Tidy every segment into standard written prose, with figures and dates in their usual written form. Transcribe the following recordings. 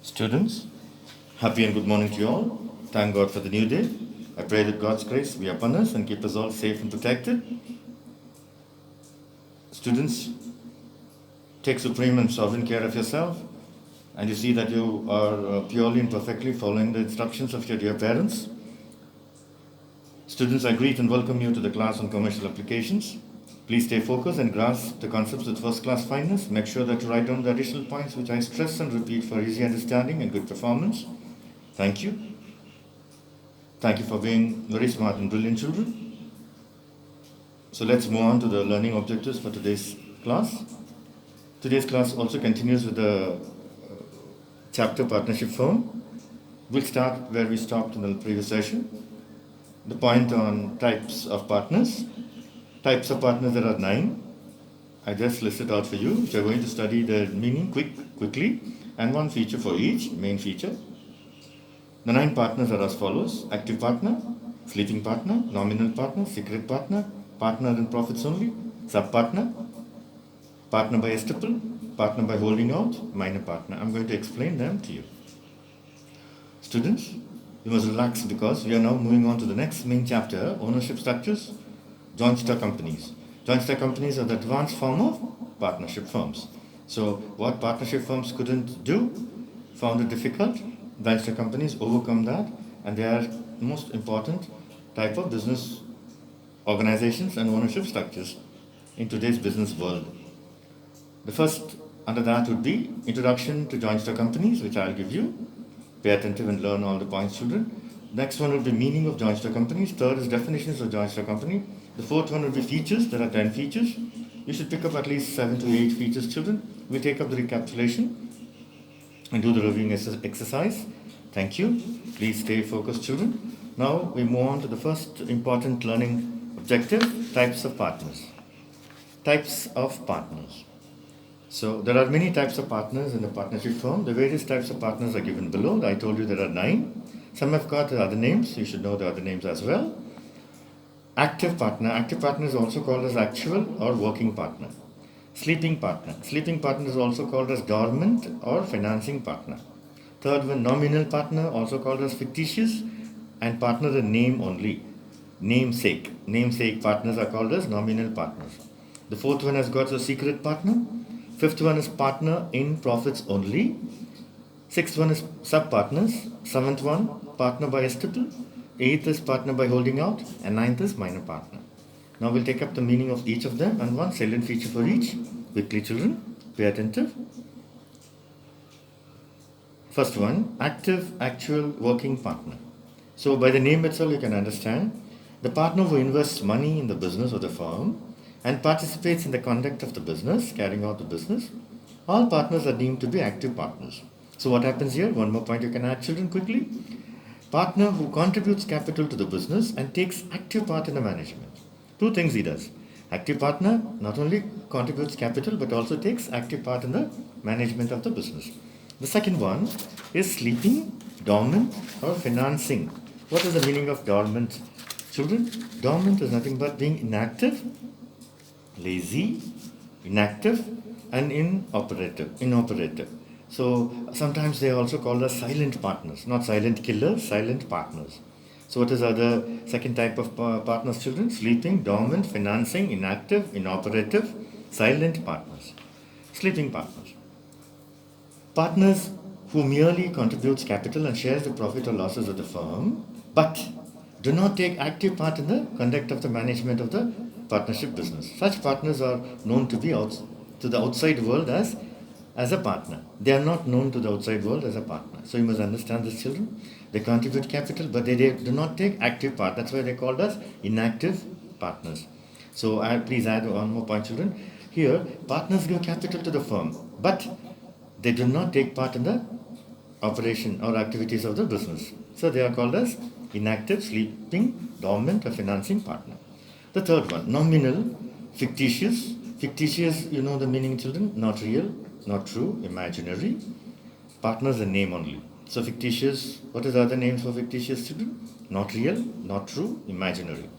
Students, happy and good morning to you all. Thank God for the new day. I pray that God's grace be upon us and keep us all safe and protected. Students, take supreme and sovereign care of yourself, and you see that you are purely and perfectly following the instructions of your dear parents. Students, I greet and welcome you to the class on commercial applications. Please stay focused and grasp the concepts with first-class fineness. Make sure that you write down the additional points which I stress and repeat for easy understanding and good performance. Thank you. Thank you for being very smart and brilliant children. So let's move on to the learning objectives for today's class. Today's class also continues with the chapter partnership firm. We'll start where we stopped in the previous session. The point on types of partners. Types of partners, there are 9. I just listed out for you, which are going to study the meaning quickly, and one feature for each, main feature. The 9 partners are as follows: active partner, sleeping partner, nominal partner, secret partner, partner in profits only, sub-partner, partner by estoppel, partner by holding out, minor partner. I'm going to explain them to you. Students, you must relax because we are now moving on to the next main chapter, ownership structures, joint stock companies. Joint stock companies are the advanced form of partnership firms. So what partnership firms couldn't do, found it difficult, joint stock companies overcome that, and they are most important type of business organizations and ownership structures in today's business world. The first under that would be introduction to joint stock companies, which I'll give you. Pay attentive and learn all the points, children. Next one will be meaning of joint stock companies. Third is definitions of joint stock company. The fourth one will be features. There are 10 features. You should pick up at least 7 to 8 features, children. We take up the recapitulation and do the reviewing exercise. Thank you. Please stay focused, children. Now we move on to the first important learning objective, types of partners. Types of partners. So there are many types of partners in the partnership firm. The various types of partners are given below. I told you there are 9. Some have got other names. You should know the other names as well. Active partner. Active partner is also called as actual or working partner. Sleeping partner. Sleeping partner is also called as dormant or financing partner. Third one, nominal partner, also called as fictitious, and partner in name only. Namesake. Namesake partners are called as nominal partners. The fourth one has got a secret partner. Fifth one is partner in profits only. Sixth one is sub-partners. Seventh one, partner by estoppel. Eighth is partner by holding out. And ninth is minor partner. Now we'll take up the meaning of each of them and one salient feature for each. Quickly, children, be attentive. First one, active, actual, working partner. So by the name itself you can understand, the partner who invests money in the business of the firm and participates in the conduct of the business, carrying out the business. All partners are deemed to be active partners. So what happens here? One more point you can add, children, quickly. Partner who contributes capital to the business and takes active part in the management. 2 things he does. Active partner not only contributes capital but also takes active part in the management of the business. The second one is sleeping, dormant, or financing. What is the meaning of dormant, children? Dormant is nothing but being inactive, lazy, inactive, and inoperative. So sometimes they are also called as silent partners, not silent killers, silent partners. So what is the second type of partners, children? Sleeping, dormant, financing, inactive, inoperative, silent partners. Sleeping partners. Partners who merely contributes capital and shares the profit or losses of the firm, but do not take active part in the conduct of the management of the partnership business. Such partners are known to be to the outside world as a partner. They are not known to the outside world as a partner. So you must understand this, children. They contribute capital, but they do not take active part. That's why they're called as inactive partners. So please add one more point, children. Here, partners give capital to the firm, but they do not take part in the operation or activities of the business. So they are called as inactive, sleeping, dormant, or financing partner. The third one, nominal, fictitious. Fictitious, you know the meaning, children? Not real, not true, imaginary. Partners a name only. So fictitious, what is the other names for fictitious, children? Not real, not true, imaginary.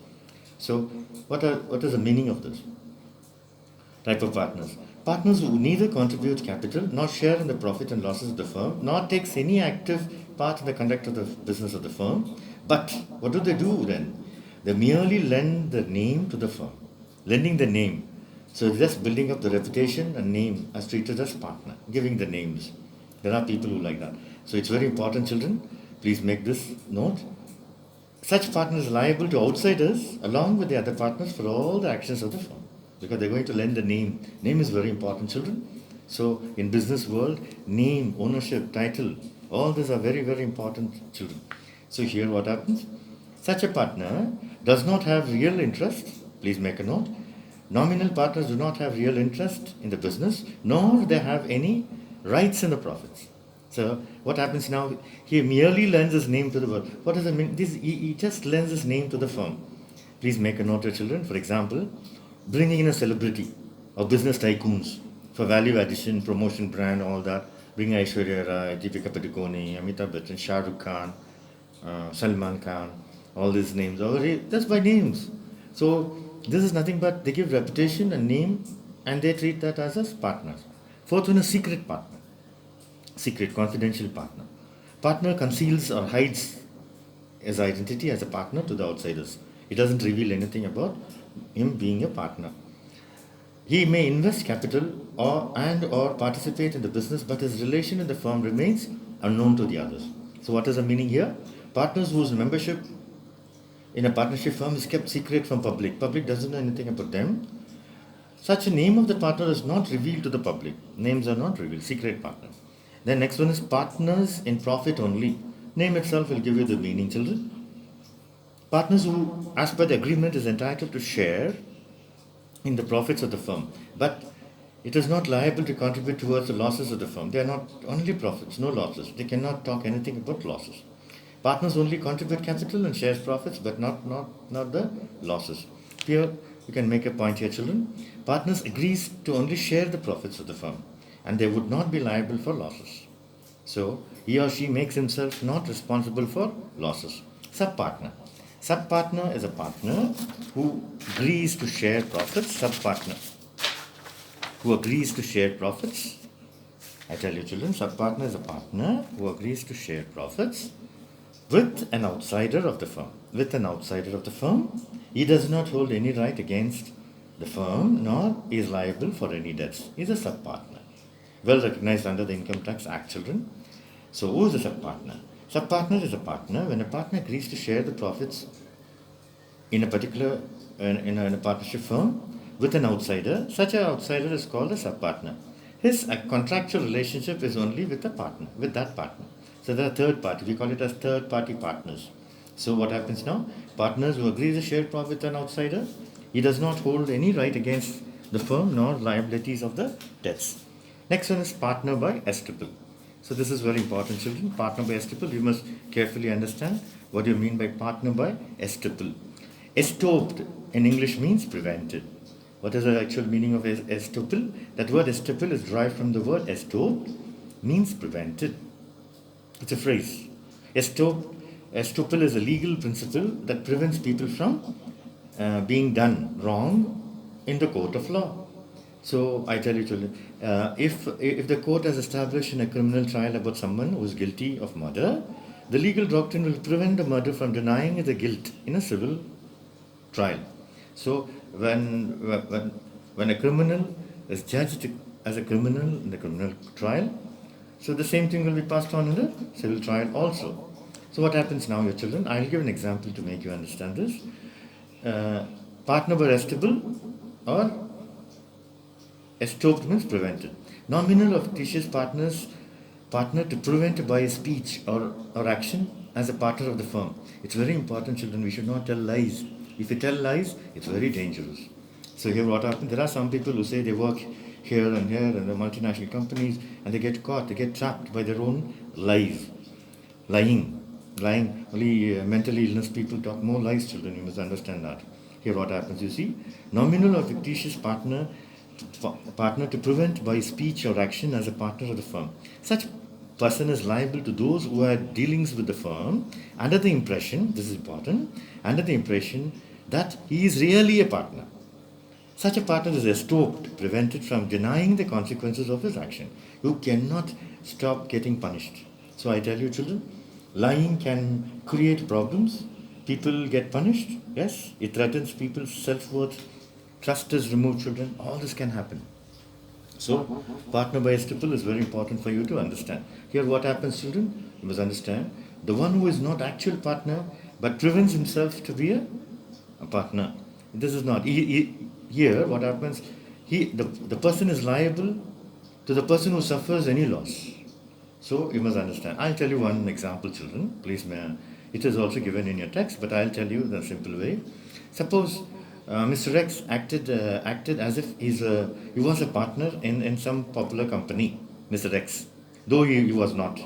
So what is the meaning of this type of partners? Partners who neither contribute capital nor share in the profit and losses of the firm, nor takes any active part in the conduct of the business of the firm. But what do then? They merely lend the name to the firm, lending the name. So just building up the reputation and name as treated as partner, giving the names. There are people who like that. So it's very important, children. Please make this note. Such partner is liable to outsiders along with the other partners for all the actions of the firm, because they're going to lend the name. Name is very important, children. So in business world, name, ownership, title, all these are very, very important, children. So here what happens? Such a partner does not have real interest. Please make a note. Nominal partners do not have real interest in the business, nor do they have any rights in the profits. So what happens now? He merely lends his name to the firm. What does it mean? He just lends his name to the firm. Please make a note, children. For example, bringing in a celebrity or business tycoons for value addition, promotion, brand, all that. Bring Aishwarya Rai, Deepika Padukone, Amitabh Bachchan, Shah Rukh Khan, Salman Khan, all these names. Just by names. So this is nothing but they give reputation and name, and they treat that as partners. Fourth one is secret partner. Secret, confidential partner. Partner conceals or hides his identity as a partner to the outsiders. He doesn't reveal anything about him being a partner. He may invest capital or participate in the business, but his relation in the firm remains unknown to the others. So what is the meaning here? Partners whose membership in a partnership firm is kept secret from public. Public doesn't know anything about them. Such a name of the partner is not revealed to the public. Names are not revealed. Secret partner. Then next one is partners in profit only. Name itself will give you the meaning, children. Partners who, as per the agreement, is entitled to share in the profits of the firm, but it is not liable to contribute towards the losses of the firm. They are not only profits, no losses. They cannot talk anything about losses. Partners only contribute capital and shares profits, but not the losses. Here you can make a point here, children. Partners agrees to only share the profits of the firm, and they would not be liable for losses. So he or she makes himself not responsible for losses. Subpartner. Subpartner is a partner who agrees to share profits. Subpartner who agrees to share profits. I tell you, children, subpartner is a partner who agrees to share profits with an outsider of the firm. With an outsider of the firm, he does not hold any right against the firm, nor is liable for any debts. He is a subpartner, well recognized under the Income Tax Act, children. So who is a subpartner? Subpartner is a partner when a partner agrees to share the profits in a particular in a partnership firm with an outsider. Such an outsider is called a subpartner. His contractual relationship is only with the partner, with that partner. So there are third party. We call it as third party partners. So what happens now? Partners who agree to share profit with an outsider, he does not hold any right against the firm nor liabilities of the debts. Next one is partner by estoppel. So this is very important, children. Partner by estoppel. You must carefully understand what do you mean by partner by estoppel. Estopped in English means prevented. What is the actual meaning of estoppel? That word estoppel is derived from the word estopped, means prevented. It's a phrase. Estoppel is a legal principle that prevents people from being done wrong in the court of law. So I tell you, children, if the court has established in a criminal trial about someone who is guilty of murder, the legal doctrine will prevent the murderer from denying the guilt in a civil trial. So when a criminal is judged as a criminal in the criminal trial, so the same thing will be passed on in the civil trial also. So what happens now, your children? I'll give an example to make you understand this. Partner by estoppel or estopped means prevented. Nominal or fictitious partner to prevent by speech or action as a partner of the firm. It's very important, children. We should not tell lies. If you tell lies, it's very dangerous. So here what happens? There are some people who say they work here and the multinational companies, and they get caught, they get trapped by their own lies. Lying. Only mentally illness people talk more lies, children. You must understand that. Here what happens, you see? Nominal or fictitious partner to prevent by speech or action as a partner of the firm. Such person is liable to those who had dealings with the firm under the impression, this is important, under the impression that he is really a partner. Such a partner is estopped, prevented from denying the consequences of his action. You cannot stop getting punished. So I tell you, children, lying can create problems. People get punished. Yes, it threatens people's self-worth. Trust is removed, children. All this can happen. So, partner by stipple is very important for you to understand. Here, what happens, children? You must understand. The one who is not actual partner but prevents himself to be a partner. This is not. Here, what happens? The person is liable to the person who suffers any loss. So you must understand. I'll tell you one example, children. Please, it is also given in your text, but I'll tell you the simple way. Suppose Mr. X acted as if he was a partner in some popular company, Mr. X, though he was not.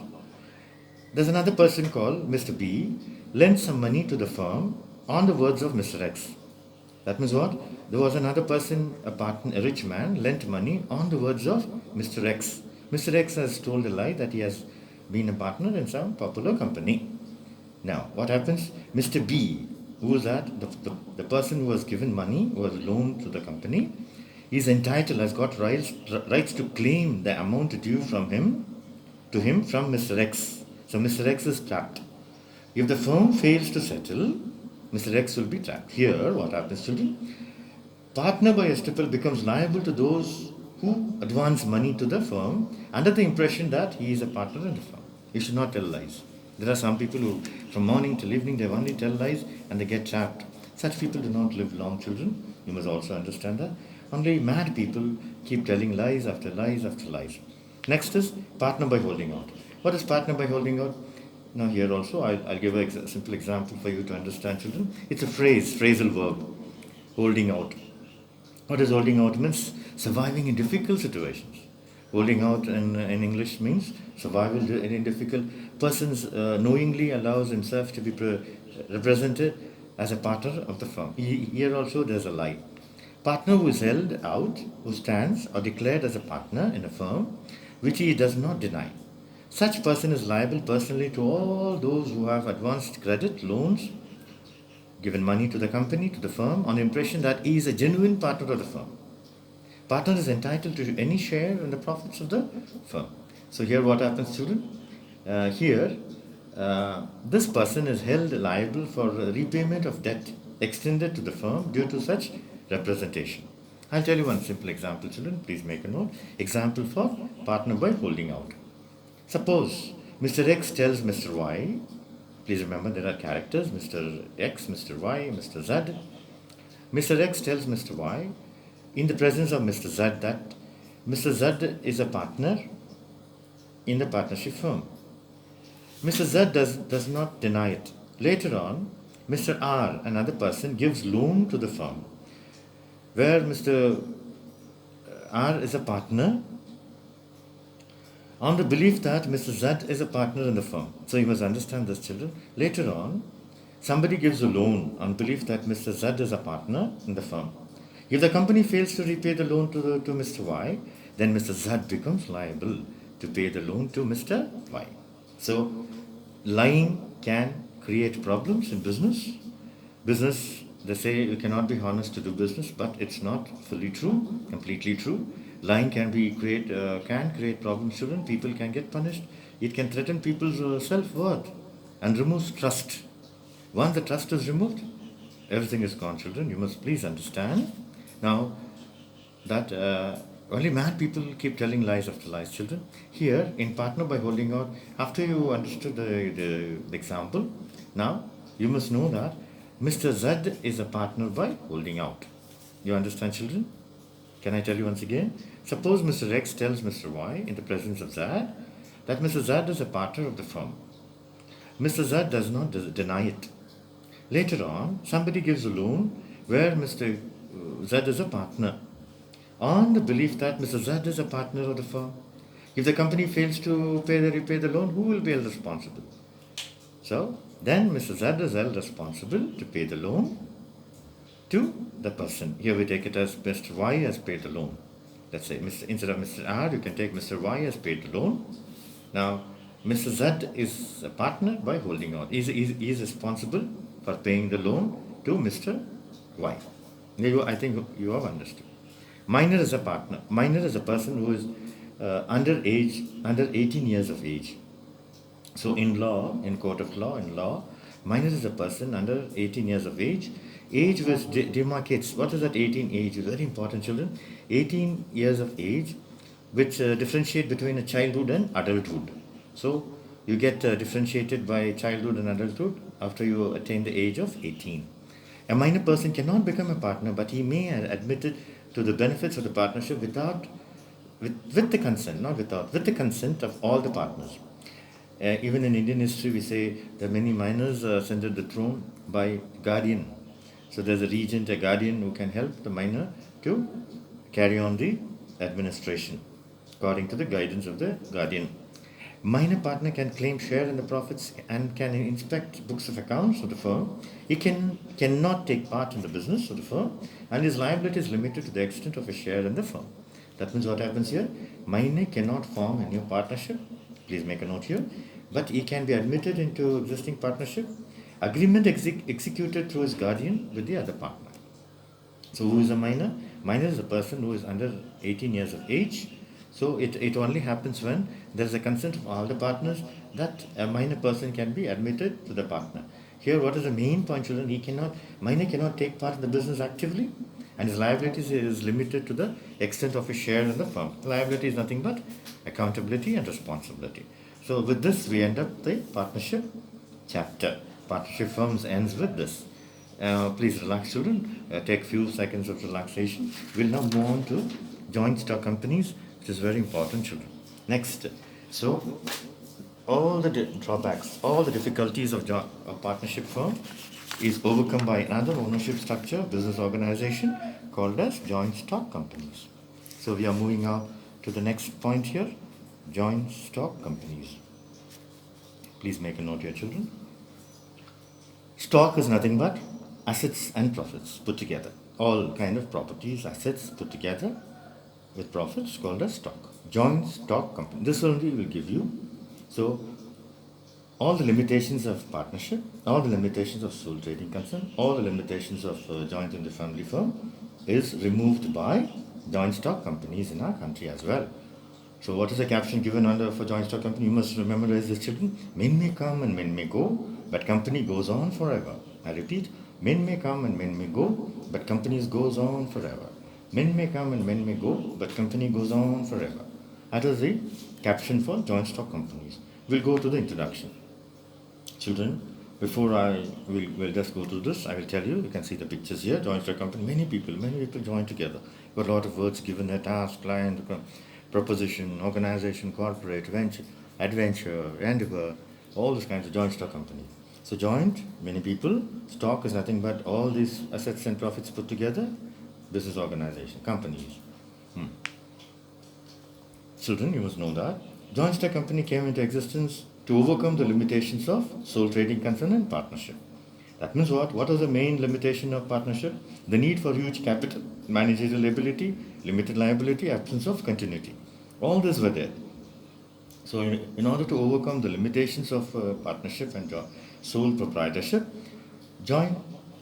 There's another person called Mr. B, lent some money to the firm on the words of Mr. X. That means what? There was another person, a rich man, lent money on the words of Mr. X. Mr. X has told a lie that he has been a partner in some popular company. Now, what happens? Mr. B, who is that? The person who was given money, who was loaned to the company, is entitled, has got rights to claim the amount due from him, to him from Mr. X. So Mr. X is trapped. If the firm fails to settle, Mr. X will be trapped. Here, what happens, children? Partner by estoppel becomes liable to those who advance money to the firm under the impression that he is a partner in the firm. You should not tell lies. There are some people who, from morning till evening, they only tell lies and they get trapped. Such people do not live long, children. You must also understand that. Only mad people keep telling lies after lies after lies. Next is partner by holding out. What is partner by holding out? Now here also, I'll give a simple example for you to understand, children. It's a phrasal verb, holding out. What is holding out? Means surviving in difficult situations. Holding out in English means survival in difficult. Persons knowingly allows himself to be represented as a partner of the firm. Here also there's a lie. Partner who is held out, who stands or declared as a partner in a firm, which he does not deny. Such person is liable personally to all those who have advanced credit, loans, given money to the company, to the firm, on the impression that he is a genuine partner of the firm. Partner is entitled to any share in the profits of the firm. So here what happens, children? This person is held liable for repayment of debt extended to the firm due to such representation. I'll tell you one simple example, children. Please make a note. Example for partner by holding out. Suppose Mr. X tells Mr. Y, please remember there are characters, Mr. X, Mr. Y, Mr. Z. Mr. X tells Mr. Y, in the presence of Mr. Z, that Mr. Z is a partner in the partnership firm. Mr. Z does not deny it. Later on, Mr. R, another person, gives loan to the firm, where Mr. R is a partner on the belief that Mr. Z is a partner in the firm. So you must understand this, children. Later on, somebody gives a loan on belief that Mr. Z is a partner in the firm. If the company fails to repay the loan to Mr. Y, then Mr. Z becomes liable to pay the loan to Mr. Y. So, lying can create problems in business. Business, they say you cannot be honest to do business, but it's not fully true, completely true. Lying can create problems, children. People can get punished. It can threaten people's self-worth and removes trust. Once the trust is removed, everything is gone, children. You must please understand. Now, that only mad people keep telling lies after lies, children. Here, in partner by holding out, after you understood the example, now you must know that Mr. Z is a partner by holding out. You understand, children? Can I tell you once again? Suppose Mr. X tells Mr. Y in the presence of Z that Mr. Z is a partner of the firm. Mr. Z does not deny it. Later on, somebody gives a loan where Mr. Z is a partner on the belief that Mr. Z is a partner of the firm. If the company fails to repay the loan, who will be held responsible? So, then Mr. Z is held responsible to pay the loan to the person. Here we take it as Mr. Y has paid the loan. Let's say instead of Mr. R, you can take Mr. Y has paid the loan. Now, Mr. Z is a partner by holding out. He is responsible for paying the loan to Mr. Y. I think you have understood. Minor is a partner. Minor is a person who is under 18 years of age. So in law, in court of law, in law, minor is a person under 18 years of age. Age which demarcates, what is that 18 age? Very important, children. 18 years of age, which differentiate between a childhood and adulthood. So you get differentiated by childhood and adulthood after you attain the age of 18. A minor person cannot become a partner, but he may admit it to the benefits of the partnership with the consent, not without, with the consent of all the partners. Even in Indian history, we say that many minors are ascended the throne by guardian. So there's a regent, a guardian who can help the minor to carry on the administration according to the guidance of the guardian. Minor partner can claim share in the profits and can inspect books of accounts of the firm. He cannot take part in the business of the firm, and his liability is limited to the extent of a share in the firm. That means what happens here? Minor cannot form a new partnership. Please make a note here. But he can be admitted into existing partnership. Agreement executed through his guardian with the other partner. So who is a minor? Minor is a person who is under 18 years of age. So it only happens when there is a consent of all the partners that a minor person can be admitted to the partner. Here, what is the main point, children? Minor cannot take part in the business actively, and his liability is limited to the extent of his share in the firm. Liability is nothing but accountability and responsibility. So with this, we end up the partnership chapter. Partnership firms ends with this. Please relax, children. Take few seconds of relaxation. We'll now move on to joint stock companies, which is very important, children. Next, so all the drawbacks, all the difficulties of partnership firm is overcome by another ownership structure, business organization called as joint stock companies. So we are moving on to the next point here, joint stock companies. Please make a note here, children. Stock is nothing but assets and profits put together. All kind of properties, assets put together with profits called as stock. Joint stock company. This only will give you. So all the limitations of partnership, all the limitations of sole trading concern, all the limitations of joint in the family firm is removed by joint stock companies in our country as well. So what is the caption given under for joint stock company? You must memorize this, children. Men may come and men may go, but company goes on forever. I repeat, men may come and men may go, but companies goes on forever. Men may come and men may go, but company goes on forever. That is the caption for joint stock companies. We'll go to the introduction. Children, before I will just go to this, I will tell you can see the pictures here, joint stock company, many people join together. Got a lot of words given there, task, client, proposition, organization, corporate, venture, adventure, endeavor, all these kinds of joint stock company. So joint, many people, stock is nothing but all these assets and profits put together, business organization, companies. Children, you must know that. Joint stock company came into existence to overcome the limitations of sole trading concern and partnership. That means what? What is the main limitation of partnership? The need for huge capital, managerial ability, limited liability, absence of continuity. All this were there. So in order to overcome the limitations of partnership and sole proprietorship, joint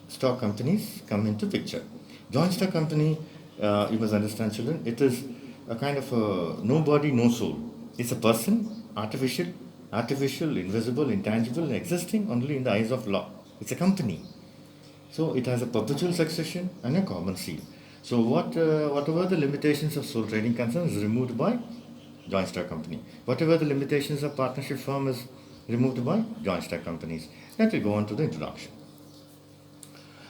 stock companies come into picture. Joint stock company, you must understand, children, it is a kind of a no body, no soul. It's a person, artificial, invisible, intangible, and existing only in the eyes of law. It's a company. So it has a perpetual succession and a common seal. So whatever the limitations of sole trading concern is removed by joint stock company. Whatever the limitations of partnership firm is removed by joint stock companies. Let me go on to the introduction.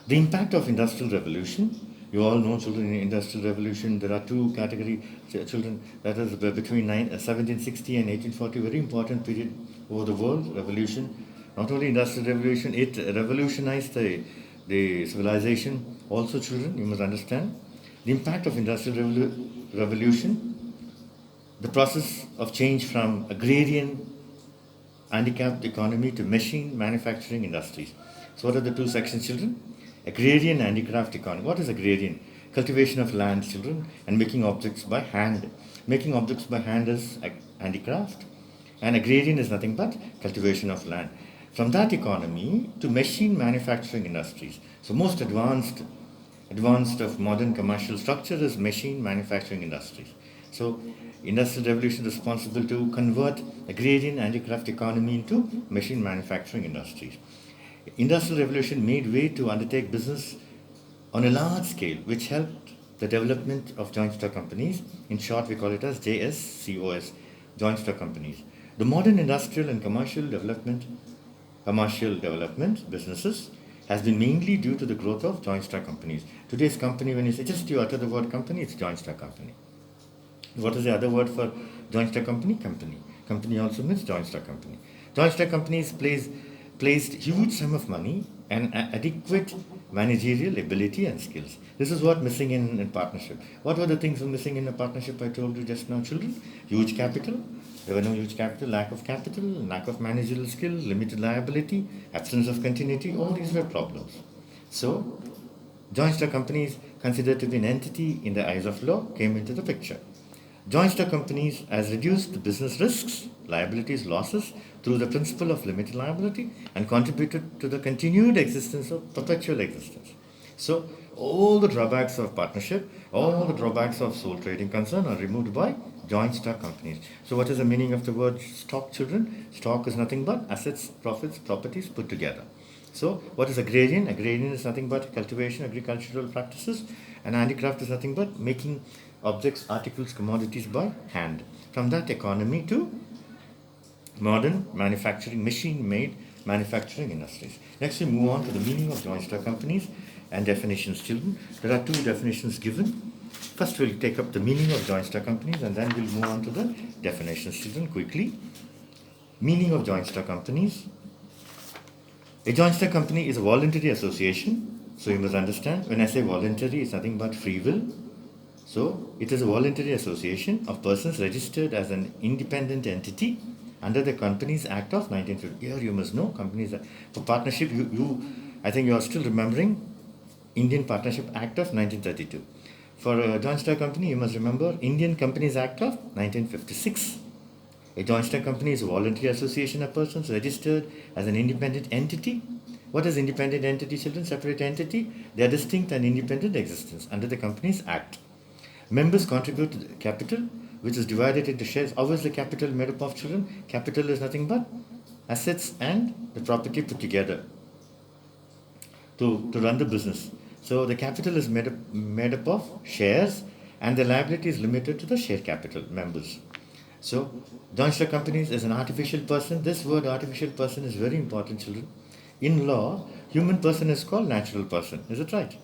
The impact of industrial revolution. You all know, children, in industrial revolution there are two categories, children, that is between 1760 and 1840, very important period over the world, revolution. Not only industrial revolution, it revolutionized the civilization. Also, children, you must understand the impact of industrial revolution, the process of change from agrarian handicapped economy to machine manufacturing industries. So what are the two sections, children? Agrarian handicraft economy. What is agrarian? Cultivation of land, children, and making objects by hand. Making objects by hand is handicraft, and agrarian is nothing but cultivation of land. From that economy to machine manufacturing industries. So most advanced advanced of modern commercial structure is machine manufacturing industries. So, industrial revolution is responsible to convert agrarian handicraft economy into machine manufacturing industries. Industrial revolution made way to undertake business on a large scale, which helped the development of joint stock companies. In short, we call it as JSCOS, joint stock companies. The modern industrial and commercial development businesses has been mainly due to the growth of joint stock companies. Today's company, when you say just you utter the word company, it's joint stock company. What is the other word for joint stock company? Company. Company also means joint stock company. Joint stock companies placed huge sum of money and adequate managerial ability and skills. This is what missing in partnership. What were the things missing in a partnership I told you just now, children? Huge capital. There were no huge capital, lack of managerial skill, limited liability, absence of continuity. All these were problems. So, joint stock companies, considered to be an entity in the eyes of law, came into the picture. Joint stock companies has reduced the business risks, liabilities, losses through the principle of limited liability and contributed to the continued existence of perpetual existence. So, all the drawbacks of partnership, all the drawbacks of sole trading concern are removed by joint stock companies. So, what is the meaning of the word stock, children? Stock is nothing but assets, profits, properties put together. So, what is agrarian? Agrarian is nothing but cultivation, agricultural practices, and handicraft is nothing but making objects, articles, commodities by hand. From that economy to modern manufacturing, machine-made manufacturing industries. Next, we move on to the meaning of joint stock companies and definitions, children. There are two definitions given. First, we'll take up the meaning of joint stock companies and then we'll move on to the definitions, children, quickly. Meaning of joint stock companies. A joint stock company is a voluntary association. So you must understand, when I say voluntary, it's nothing but free will. So it is a voluntary association of persons registered as an independent entity under the Companies Act of 1950. Here you must know Companies Act. For partnership, I think you are still remembering Indian Partnership Act of 1932. For a joint stock company, you must remember Indian Companies Act of 1956. A joint stock company is a voluntary association of persons registered as an independent entity. What is independent entity, children? Separate entity. They are distinct and independent existence under the Companies Act. Members contribute to the capital, which is divided into shares. How is the capital made up of, children? Capital is nothing but assets and the property put together to run the business. So the capital is made up of shares and the liability is limited to the share capital members. So joint stock companies is an artificial person. This word artificial person is very important, children. In law, human person is called natural person. Is it right?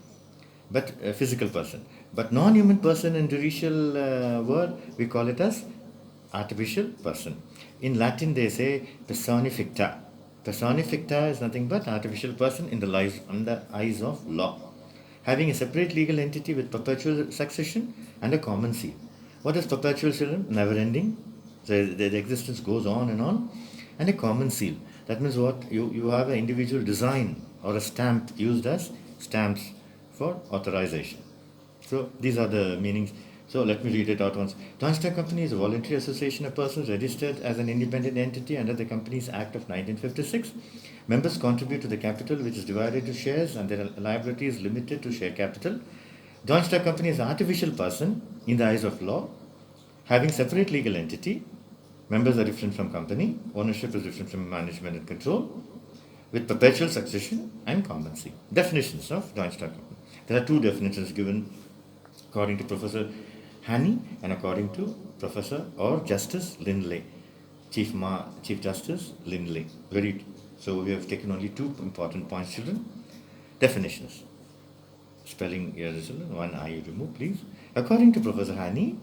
But physical person. But non-human person in judicial word, we call it as artificial person. In Latin, they say persona ficta. Persona ficta is nothing but artificial person in the eyes of law, having a separate legal entity with perpetual succession and a common seal. What is perpetual, children? Never ending. So the existence goes on, and a common seal. That means what? You have an individual design or a stamp used as stamps for authorization. So these are the meanings. So let me read it out once. Joint stock company is a voluntary association of persons registered as an independent entity under the Companies Act of 1956. Members contribute to the capital, which is divided to shares, and their liability is limited to share capital. Joint stock company is an artificial person in the eyes of law, having separate legal entity. Members are different from company. Ownership is different from management and control, with perpetual succession and common seal. Definitions of joint stock company. There are two definitions given according to Professor Haney and according to Professor or Justice Lindley, Chief Justice Lindley. So we have taken only two important points, children. Definitions. Spelling here, children. One I remove, please. According to Professor Haney,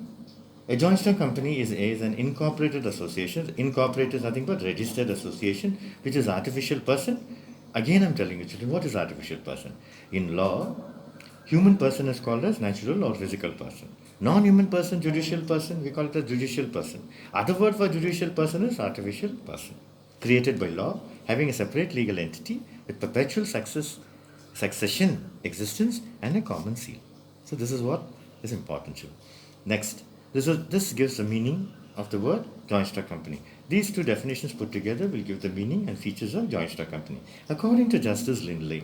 a joint stock company is an incorporated association. Incorporated is nothing but registered association, which is artificial person. Again, I'm telling you, children, what is artificial person? In law, human person is called as natural or physical person. Non-human person, judicial person, we call it a judicial person. Other word for judicial person is artificial person. Created by law, having a separate legal entity with perpetual succession, existence, and a common seal. So this is what is important, children. Next, this gives the meaning of the word joint stock company. These two definitions put together will give the meaning and features of joint stock company. According to Justice Lindley,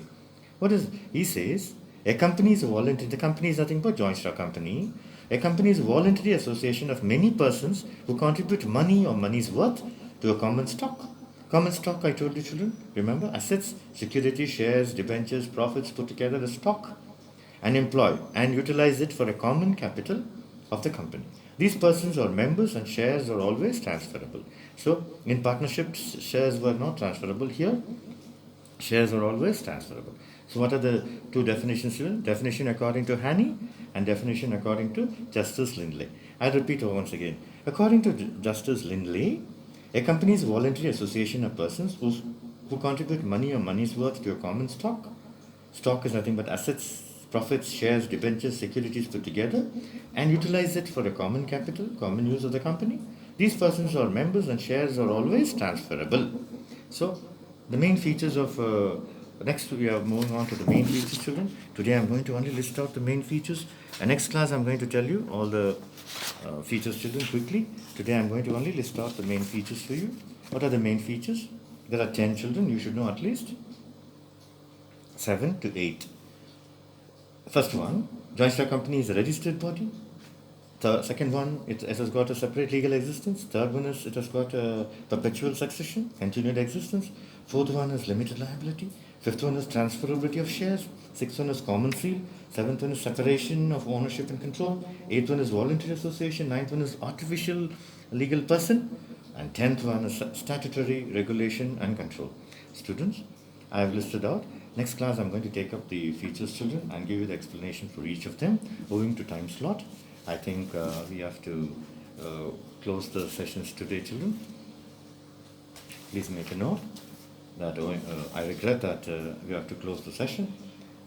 he says, A company is a voluntary, the company is nothing but joint stock company. A company is a voluntary association of many persons who contribute money or money's worth to a common stock. Common stock, I told you children, remember, assets, securities, shares, debentures, profits put together as stock, and employ and utilize it for a common capital of the company. These persons are members and shares are always transferable. So in partnerships, shares were not transferable. Here, shares are always transferable. So what are the two definitions here? Definition according to Haney and definition according to Justice Lindley. I'll repeat once again. According to Justice Lindley, a company is a voluntary association of persons who contribute money or money's worth to a common stock. Stock is nothing but assets, profits, shares, debentures, securities put together and utilize it for a common capital, common use of the company. These persons are members and shares are always transferable. So the main features of next we are moving on to the main features, children. Today I'm going to only list out the main features, and next class I'm going to tell you all the features, children, quickly. Today I'm going to only list out the main features for you. What are the main features? There are 10, children, you should know at least 7 to 8. First one, joint stock company is a registered body. The second one, it has got a separate legal existence. Third one is it has got a perpetual succession, continued existence. Fourth one is limited liability. Fifth one is transferability of shares. Sixth one is common seal. Seventh one is separation of ownership and control. Eighth one is voluntary association. Ninth one is artificial legal person. And 10th one is statutory regulation and control. Students, I have listed out. Next class I'm going to take up the features, children, and give you the explanation for each of them owing to time slot. I think we have to close the sessions today, children. Please make a note that I regret that we have to close the session.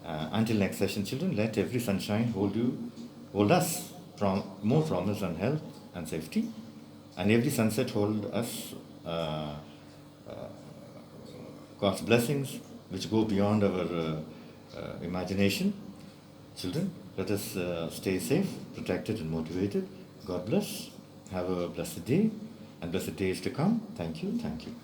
Until next session, children, let every sunshine hold us from more promise on health and safety, and every sunset hold us God's blessings which go beyond our imagination. Children, let us stay safe, protected and motivated. God bless. Have a blessed day and blessed days to come. Thank you. Thank you.